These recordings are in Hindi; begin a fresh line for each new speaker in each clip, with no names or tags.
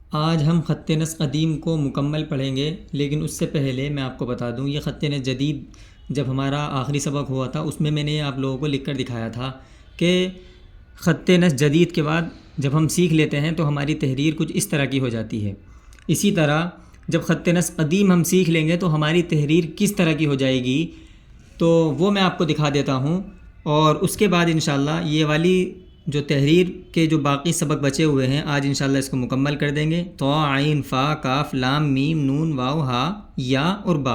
आज हम ख़त्त नस्ख़ क़दीम को मुकम्मल पढ़ेंगे, लेकिन उससे पहले मैं आपको बता दूं, ये ख़त्त नस्ख़ जदीद जब हमारा आखिरी सबक हुआ था उसमें मैंने आप लोगों को लिख कर दिखाया था कि ख़त्त नस्ख़ जदीद के बाद जब हम सीख लेते हैं तो हमारी तहरीर कुछ इस तरह की हो जाती है। इसी तरह जब ख़त्त नस्ख़ क़दीम हम सीख लेंगे तो हमारी तहरीर किस तरह की हो जाएगी, तो वो मैं आपको दिखा देता हूँ। और उसके बाद इंशाल्लाह ये वाली जो तहरीर के जो बाकी सबक बचे हुए हैं आज इंशाल्लाह इसको मुकम्मल कर देंगे। तो आइन फ़ा काफ लाम मीम नून वाव हा या और बा।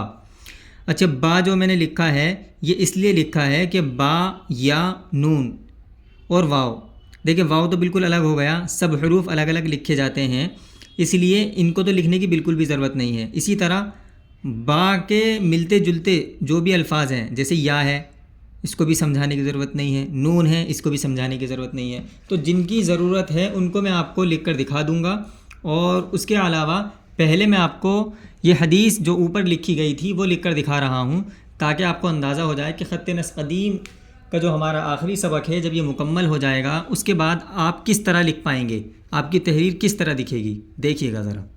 अच्छा, बा जो मैंने लिखा है ये इसलिए लिखा है कि बा या नून और वाव, देखिए वाव तो बिल्कुल अलग हो गया, सब हरूफ अलग अलग लिखे जाते हैं, इसलिए इनको तो लिखने की बिल्कुल भी ज़रूरत नहीं है। इसी तरह बा के मिलते जुलते जो भी अल्फाज हैं, जैसे या है, इसको भी समझाने की ज़रूरत नहीं है, नून है, इसको भी समझाने की ज़रूरत नहीं है। तो जिनकी ज़रूरत है उनको मैं आपको लिख कर दिखा दूँगा। और उसके अलावा पहले मैं आपको ये हदीस जो ऊपर लिखी गई थी वो लिख कर दिखा रहा हूँ, ताकि आपको अंदाज़ा हो जाए कि ख़त्त नस्ख़ क़दीम का जो हमारा आखिरी सबक है जब ये मुकम्मल हो जाएगा उसके बाद आप किस तरह लिख पाएंगे, आपकी तहरीर किस तरह दिखेगी। देखिएगा ज़रा।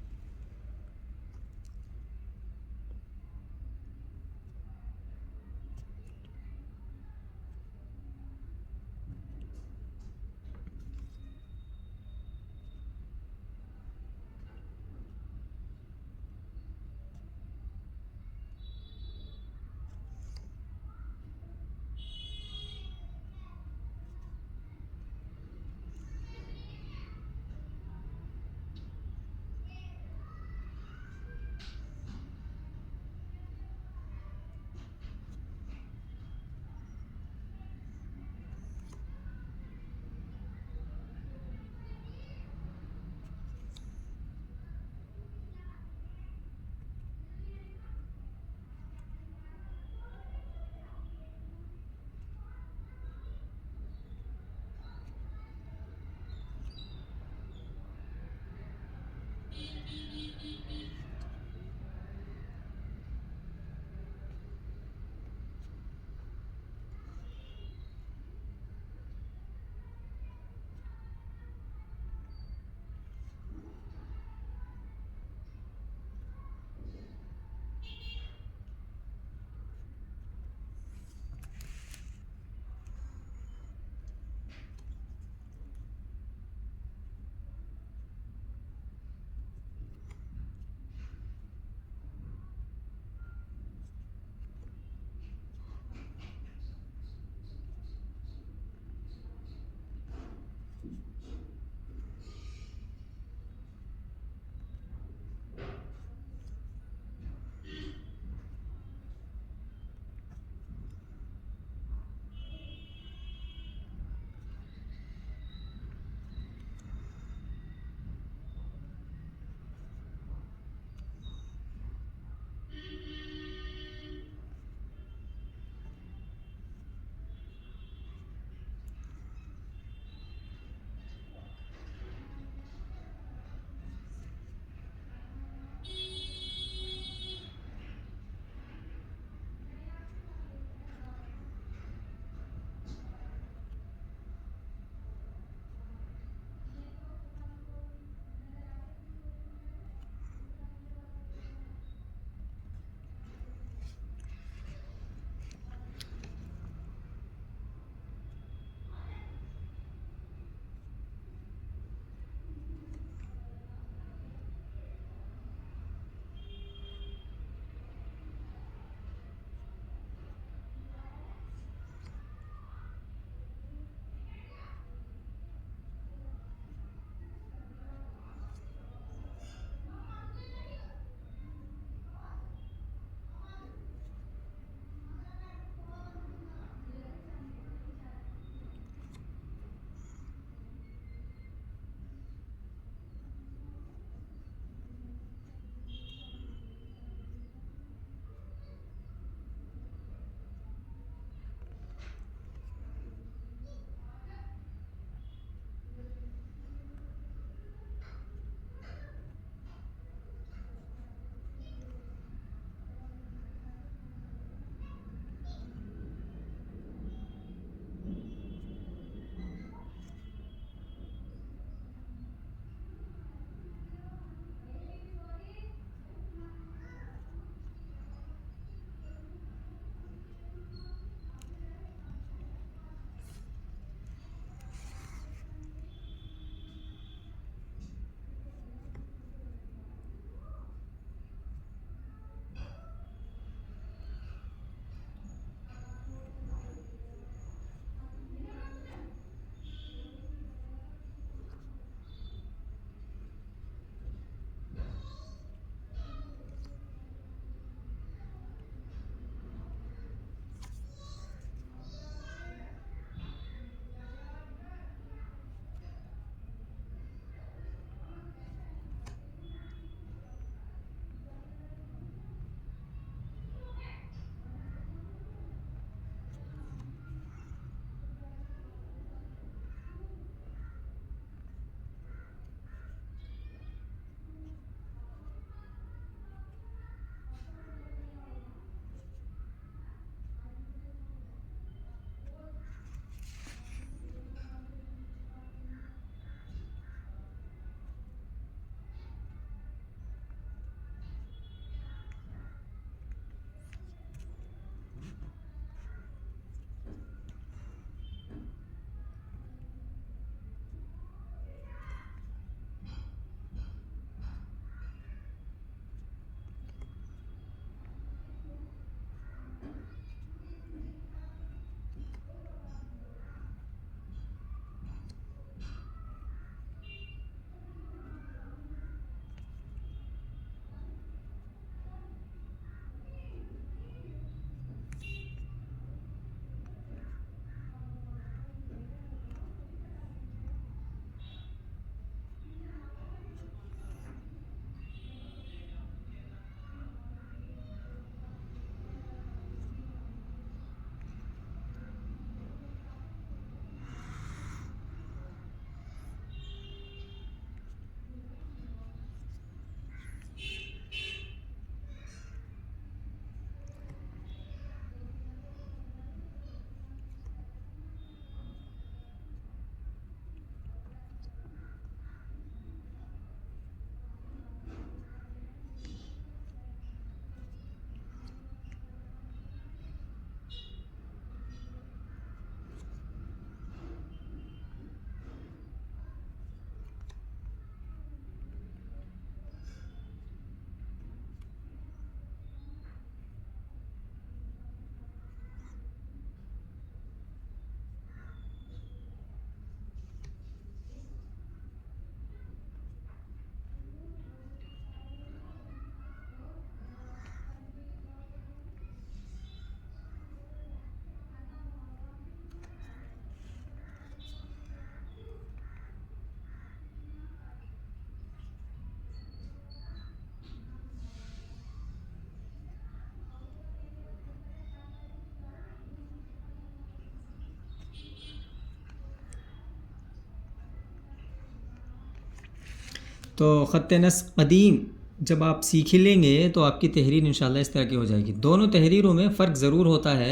तो ख़त नस्ख़ क़दीम जब आप सीख लेंगे तो आपकी तहरीर इंशाल्लाह इस तरह की हो जाएगी। दोनों तहरीरों में फ़र्क ज़रूर होता है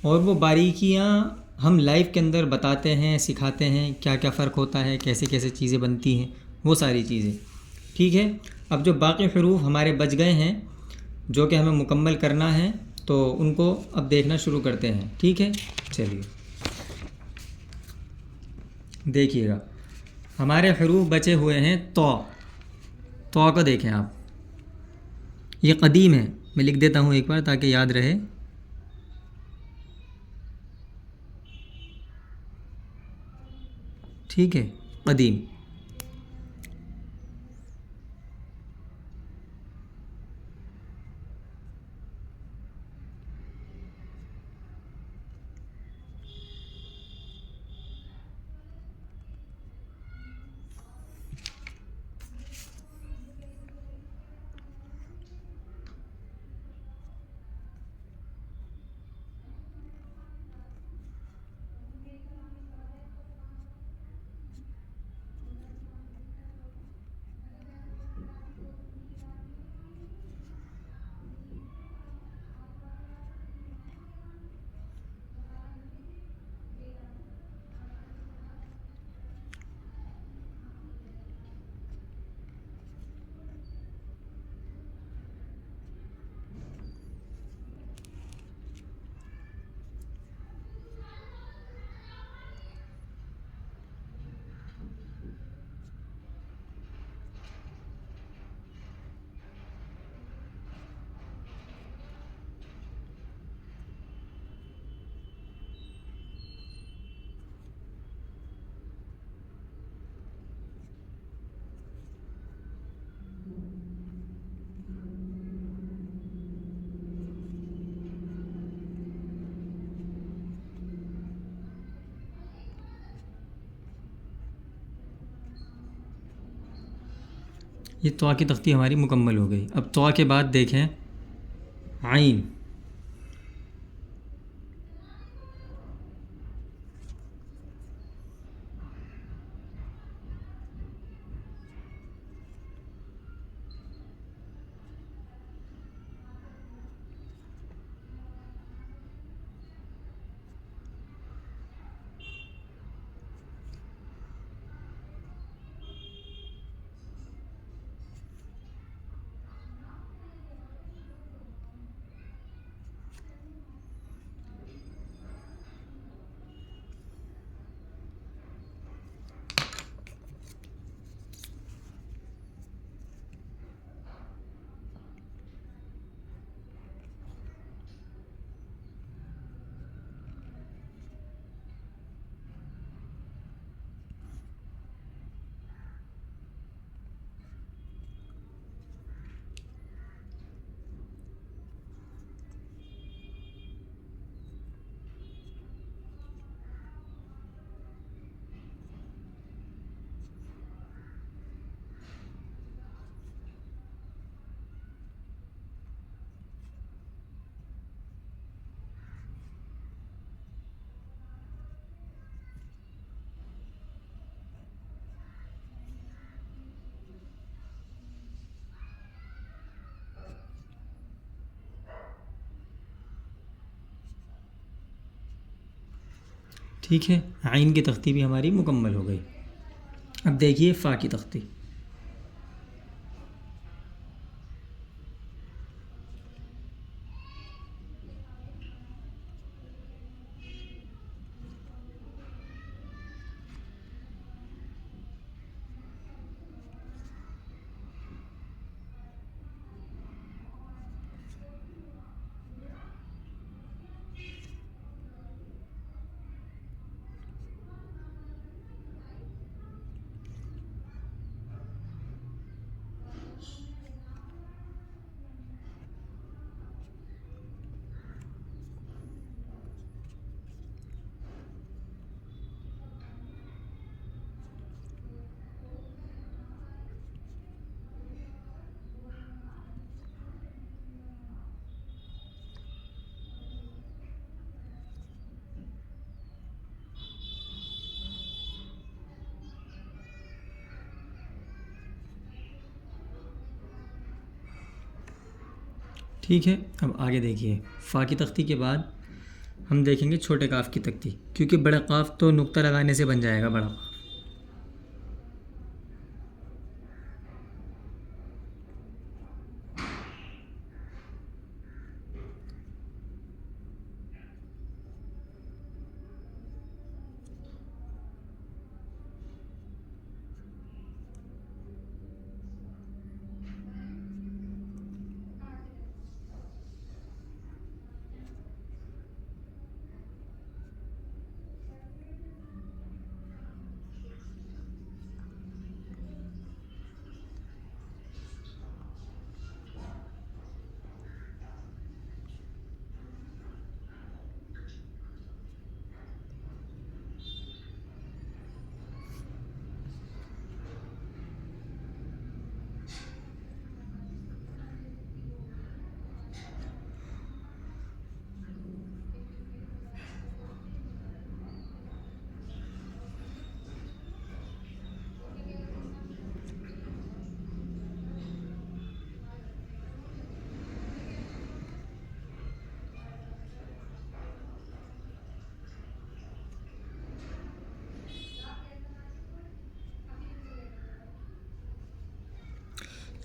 और वो बारीकियाँ हम लाइव के अंदर बताते हैं, सिखाते हैं क्या क्या फ़र्क होता है, कैसे कैसे चीज़ें बनती हैं, वो सारी चीज़ें। ठीक है, अब जो बाकी हरूफ हमारे बच गए हैं जो कि हमें मुकम्मल करना है तो उनको अब देखना शुरू करते हैं। ठीक है, चलिए देखिएगा, हमारे हरूफ बचे हुए हैं तो को देखें आप, ये क़दीम है, मैं लिख देता हूँ एक बार ताकि याद रहे। ठीक है, क़दीम। ये तवा की तख्ती हमारी मुकम्मल हो गई। अब तवा के बाद देखें आइन। ठीक है, आइन की तख्ती भी हमारी मुकम्मल हो गई। अब देखिए फ़ा की तख्ती। ठीक है। अब आगे देखिए, फ़ा की तख्ती के बाद हम देखेंगे छोटे काफ की तख्ती, क्योंकि बड़ा काफ तो नुक्ता लगाने से बन जाएगा बड़ा काफ।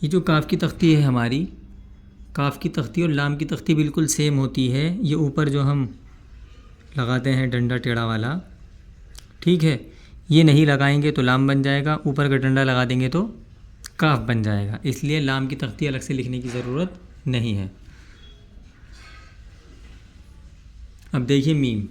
ये जो काफ की तख्ती है हमारी, काफ की तख्ती और लाम की तख्ती बिल्कुल सेम होती है। ये ऊपर जो हम लगाते हैं डंडा टेढ़ा वाला, ठीक है, ये नहीं लगाएंगे तो लाम बन जाएगा, ऊपर का डंडा लगा देंगे तो काफ बन जाएगा। इसलिए लाम की तख्ती अलग से लिखने की ज़रूरत नहीं है। अब देखिए मीम,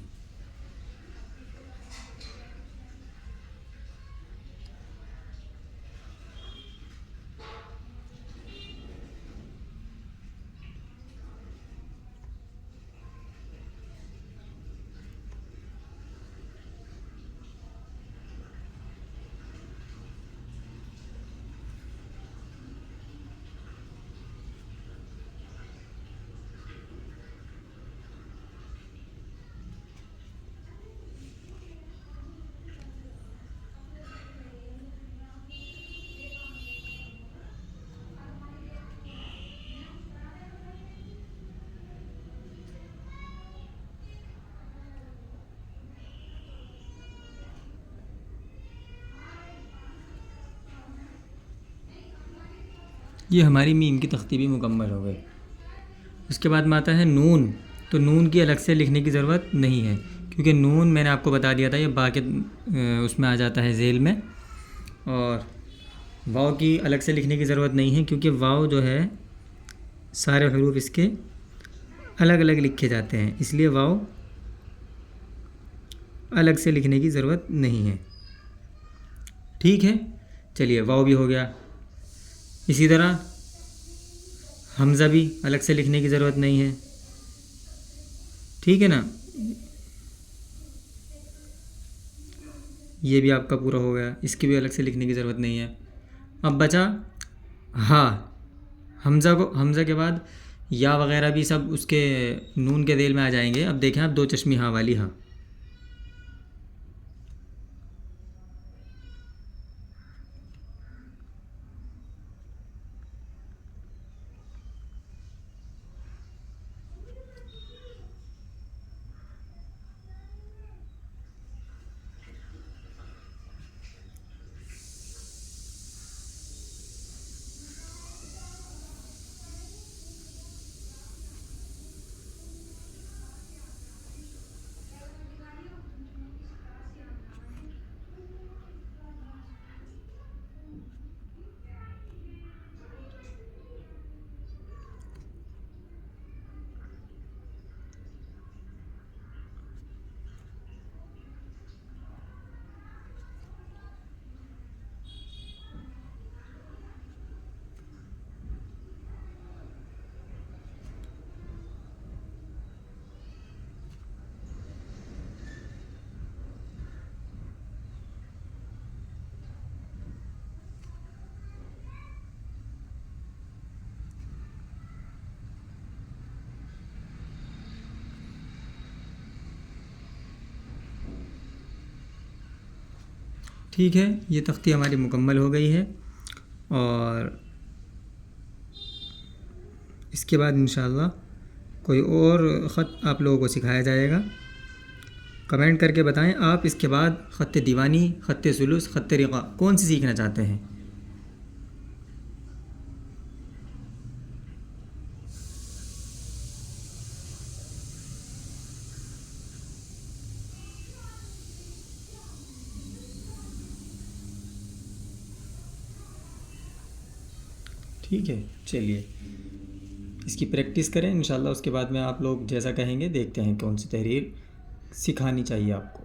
ये हमारी मीम की तख्ती भी मुकम्मल हो गई। उसके बाद में आता है नून। तो नून की अलग से लिखने की ज़रूरत नहीं है, क्योंकि नून मैंने आपको बता दिया था ये बा के उसमें आ जाता है झेल में। और वाव की अलग से लिखने की ज़रूरत नहीं है, क्योंकि वाव जो है सारे हरूफ इसके अलग अलग लिखे जाते हैं, इसलिए वाव अलग से लिखने की ज़रूरत नहीं है। ठीक है, चलिए वाव भी हो गया। इसी तरह हमज़ा भी अलग से लिखने की ज़रूरत नहीं है, ठीक है ना। ये भी आपका पूरा हो गया, इसकी भी अलग से लिखने की ज़रूरत नहीं है। अब बचा हाँ। हमज़ा के बाद या वगैरह भी सब उसके नून के देल में आ जाएंगे। अब देखें आप, दो चश्मी हाँ वाली हाँ, ठीक है। ये तख्ती हमारी मुकम्मल हो गई है। और इसके बाद इंशाअल्लाह कोई और ख़त आप लोगों को सिखाया जाएगा। कमेंट करके बताएं आप इसके बाद ख़त्ते दीवानी, ख़त्ते सुलूस, ख़त्ते रिक़ा कौन सी सीखना चाहते हैं। ठीक है, चलिए इसकी प्रैक्टिस करें इंशाल्लाह। उसके बाद में आप लोग जैसा कहेंगे देखते हैं कौन सी तहरीर सिखानी चाहिए आपको।